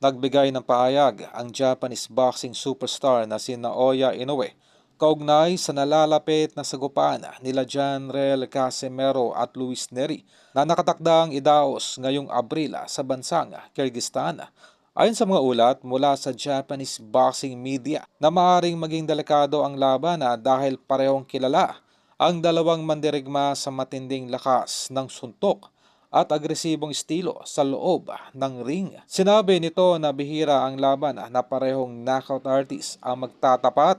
Nagbigay ng pahayag ang Japanese boxing superstar na si Naoya Inoue kaugnay sa nalalapit na sagupaan nila Janrel Casimero at Luis Neri na nakatakdang idaos ngayong Abril sa bansang Kyrgyzstan. Ayon sa mga ulat mula sa Japanese boxing media na maaaring maging delikado ang laban dahil parehong kilala ang dalawang mandirigma sa matinding lakas ng suntok at agresibong estilo sa loob ng ring. Sinabi nito na bihira ang laban na parehong knockout artist ang magtatapat,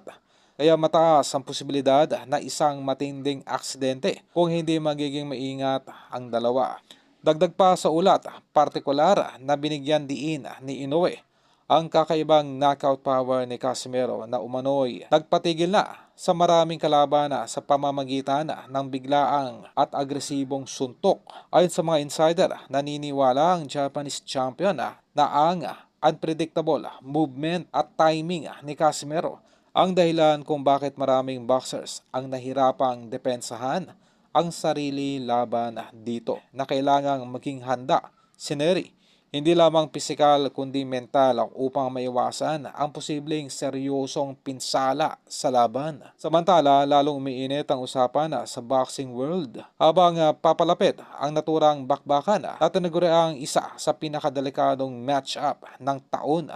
kaya mataas ang posibilidad na isang matinding aksidente kung hindi magiging maingat ang dalawa. Dagdag pa sa ulat, partikular na binigyan diin ni Inoue ang kakaibang knockout power ni Casimero na umano'y nagpatigil na sa maraming kalaban sa pamamagitan ng biglaang at agresibong suntok. Ayon sa mga insider, naniniwala ang Japanese champion na ang unpredictable movement at timing ni Casimero ang dahilan kung bakit maraming boxers ang nahirapang depensahan ang sarili laban dito na kailangang maging handa si Neri. Hindi lamang pisikal kundi mental upang maiwasan ang posibleng seryosong pinsala sa laban. Samantala, lalong umiinit ang usapan sa boxing world habang papalapit ang naturang bakbakan at tinaguriang isa sa pinakadelikadong match-up ng taon.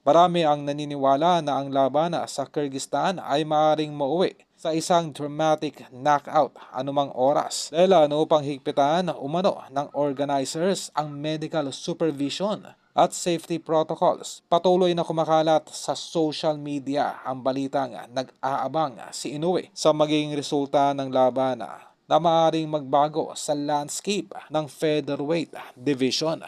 Marami ang naniniwala na ang laban sa Kyrgyzstan ay maaaring mauwi sa isang dramatic knockout anumang oras dahil upang higpitan umano ng organizers ang medical supervision at safety protocols. Patuloy na kumakalat sa social media ang balitang nag-aabang si Inoue sa magiging resulta ng laban na maaaring magbago sa landscape ng featherweight division.